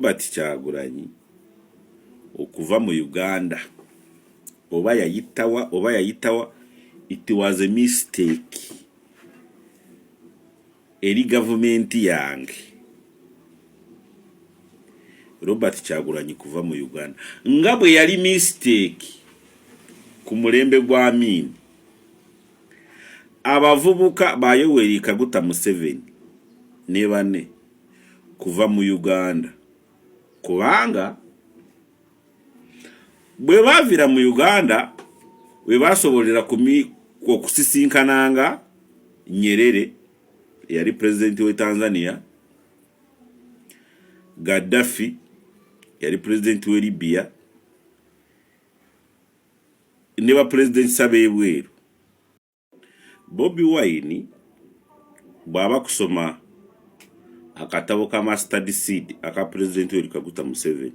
Robert Kyagulanyi okuva mu Uganda oba yayitawa it was a mistake eri government yange. Robert Kyagulanyi kuva mu Uganda nga bwe yali mistake ku mulembe gwa Amin abavubuka ba Yoweri Kaguta Museveni ne bane kuva mu Uganda kubanga bwe bavira mu Uganda we basobolera okusisinkananga Nyerere yali president we Tanzania, Gaddafi yali president we Libya, ne ba president sabebweru. Bobi Wine bwaba kusoma akatabo ka Mustard Seed aka president we Kaguta Museveni,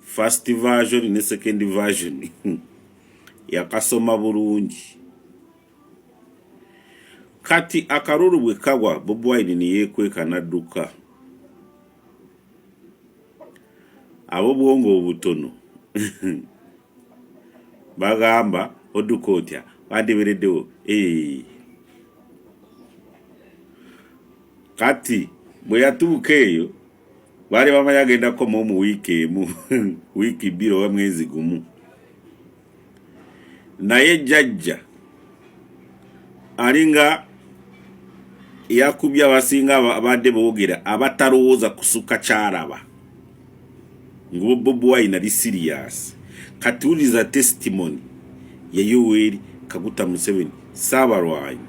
first version ne second version yakasoma bulungi. Kati akaruru bwe kagwa Bobi Wine ni yekweka nadduka. Abo bwongo obutono bagamba odukotya bandebereddewo kati bwe yatuuka eyo bali bamanya agenda koma mu wiki emu wiki bbiri oba mwezi gumu, naye jjajja alinga yakubya abasinga abadde boogera abatalowooza kusuka kyalaba ngo Bobi Wine ali serious. Kati uliza testimony ya Yoweri Kaguta Museveni Saabalwanyi,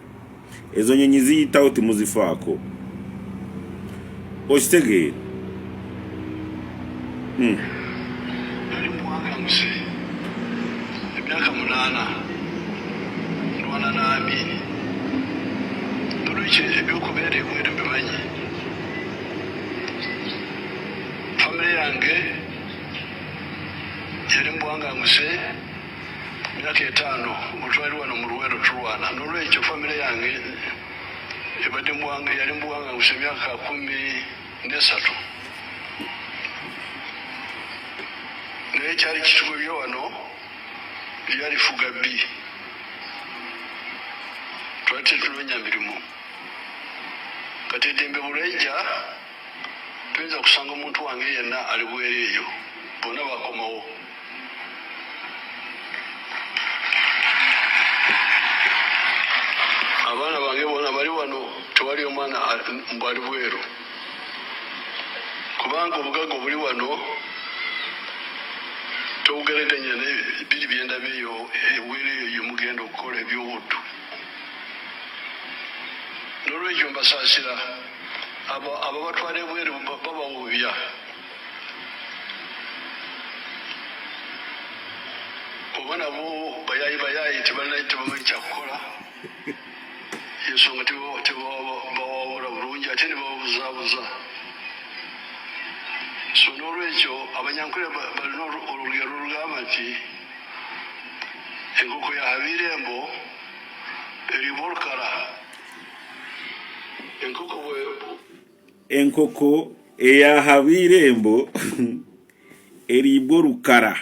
ezo nyonyi ziyitawo temuzifaako okitegeera. Yali muwanga muse emyaka 8 ndwana na Amin nolwekyo ebyokubeera ebweru mbimanyi. Famire yange yali muwanga muse emyaka 5 otwali wano mu Luweero tulwana, nolwekyo famire yange ebadde muwanga yali muwanga muse emyaka 13. Naye kyali kitugobye wano lyali fuga bbi twali tetunoonya mirimu. Kati eddembe bulwejja tuyinza kusanga omuntu wange yenna ali bwere eyo, bonna bakomawo. Abaana bange bonna bali wano, tewali omwana mbu ali bweru kubanga obugagga buli wano tobugereganya nebiri byendaba eyo ebwere eyo mugenda okukola ebyobuddu. Nolwekyo mbasaasira abo batwala ebweru babawubya. Oba nabo bayayi tebamanyi kyakukola, ensonga tebawabula bulungi ate ne bababuzaabuza. So nolwekyo abanyankole balina olugero olugamba nti enkoko ya Habirembo erimu olukala. Enkoko eya Habirembo erimu olukala.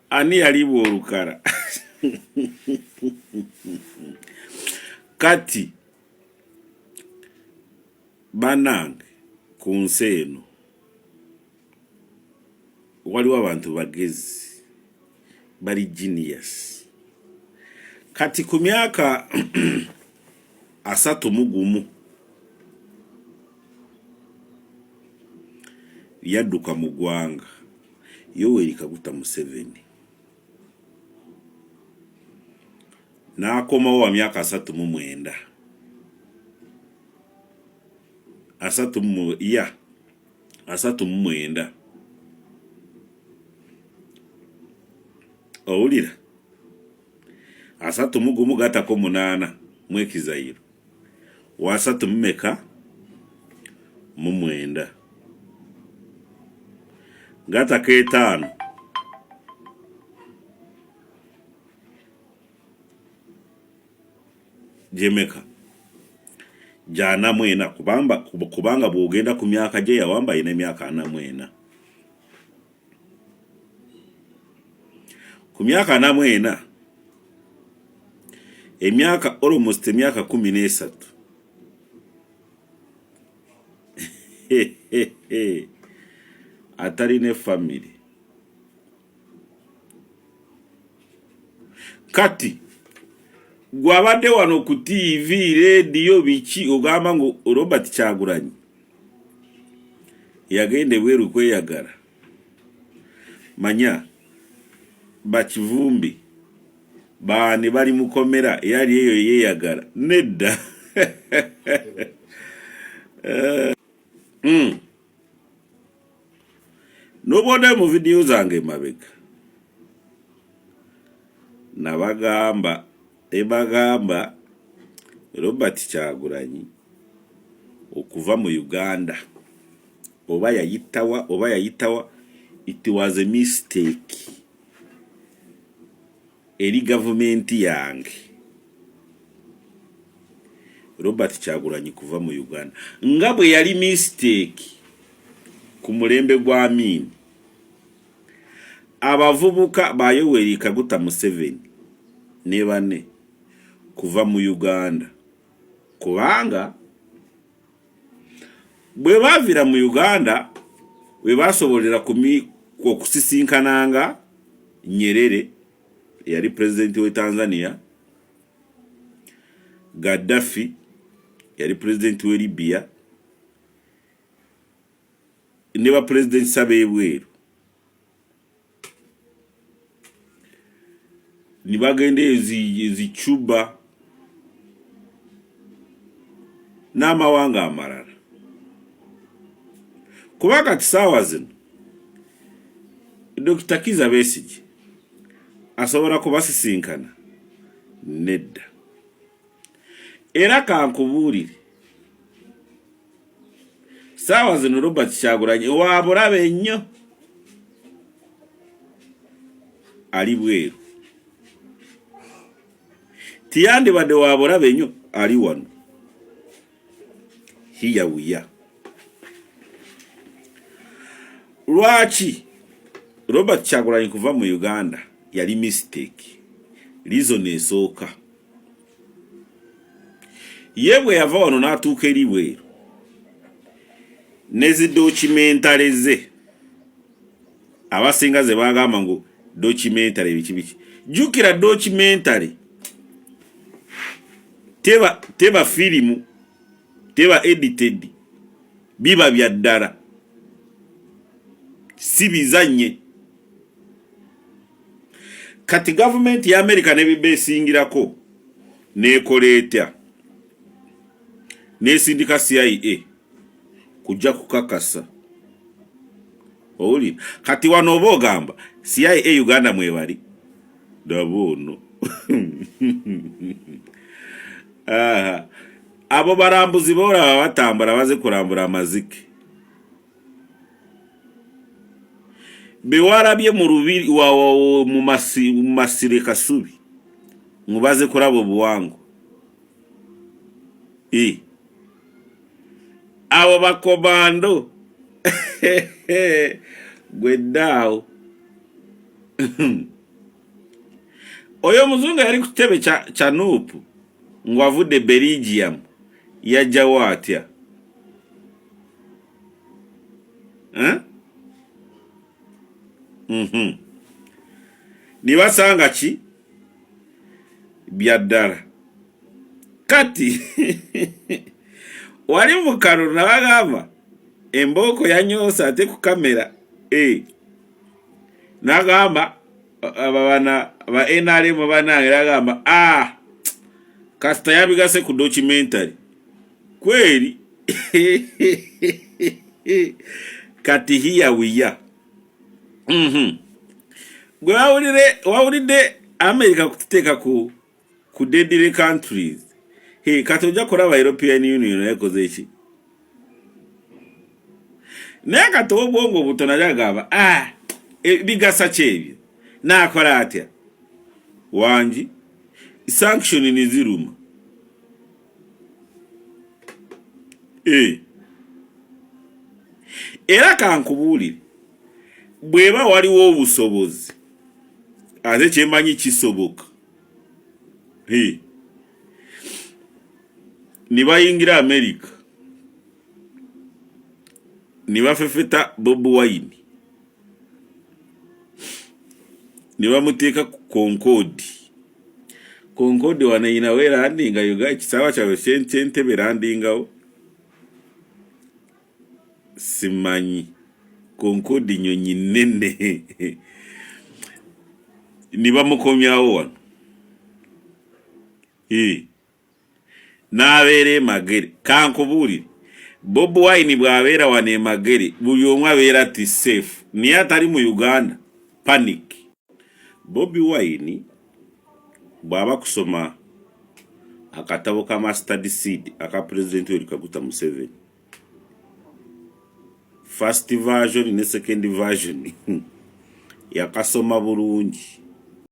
Ani yalimu olukala? Kati banange ku nsi eno waliwo abantu bagezi bali genius. Kati ku myaka 31 yadduka mu ggwanga Yoweri Kaguta Museveni n'akomawo wa myaka 39 owulira 31 gatako 8 mwekizayiro wa 3 mmeka mu 9 gatako 5 jemeka jana mwena kubanga bwogenda ku myaka gye yawamba ine myaka ana mwena. Ku myaka ana mwena emyaka almost emyaka 13 atari ne family. Kati gwabadde wano ku TV radio biki ogamba ngo Robert Kyagulanyi yagende bweru kweyagala manya bakivumbi bane bali mukomera yali eyo yeyagala nedda. Nobode mu video zange mabega nabagamba ebagamba Robert Kyagulanyi okuva mu Uganda oba yayitawa it was a mistake eri government yange. Robert Kyagulanyi kuva mu Uganda nga bwe yali mistake ku mulembe gwa Amin abavubuka ba Yoweri Kaguta Museveni ne bane kuva mu Uganda kubanga bwe bavira mu Uganda we basobolera okusisinkananga Nyerere yali president we Tanzania, Gaddafi yali president we Libya, ne ba president Sabebweru ni bagende ezi Cuba n'amawanga amalala. Kubanga tisawa zino Dr. Kizza Besigye asobola kubasisinkana nedda. Era kankubuulire sawa zino Robert Kyagulanyi wabulabe nnyo ali bweru, tiyandibadde wabulabe nnyo ali wano. Here we are. Lwaki Robert Kyagulanyi kuva mu Uganda yali mistake? Reason esooka yebwe yava wano n'atuuka eri bweru nezi documentary ze abasinga ze bagamba ngo documentary biki jukira documentary teba filimu teba edited biba bya ddala si bizanye. Kati government ya America ne bibesingirako nekoleta nesindika CIA kujja kukakasa oli kati wano bogamba CIA Uganda mwebali dabono. Abo barambuzi bora batambula baze kurambura amaziki bewarabye mu rubiri mu masire Kasubi mubaze kurabo buwango abo bakobando gwedao. Oyo muzungu yali kutebe cha Nupu ngwavude Belgium yajja watya nibasanga ki byaddala. Kati wali mukalo nabagamba emboko yanyosa ate ku kamera nagamba abana ba NRM banange nagamba kasita yabigase ku documentary kweli. Kati here we are. Gwe wawulide America kuteka ku deadly countries. Katoja kuraba European Union yakoze iki? Neka to bongo butona jagaba bigasa chebi nakora atya wanji sanction ni ziruma era kankubuulire bweba waliwo obusobozi ate kyemmanyi kisoboka ne bayingira America ne bafefeta Bobi Wine ne bamuteeka ku Concorde wanayina weerandinga yoga ekisaawa kyawe kyentebe randingawo simanyi Concorde nyonyi nnene ne bamukomyawo wano n'abeera Magere. Kankubuulire Bobi Wine bw'abeera wano Magere buli omu abeera ati safe naye atali mu Uganda panic. Bobi Wine bw'aba kusoma akatabo ka Mustard Seed aka President Yoweri Kaguta Museveni, first version ne second version yakasoma bulungi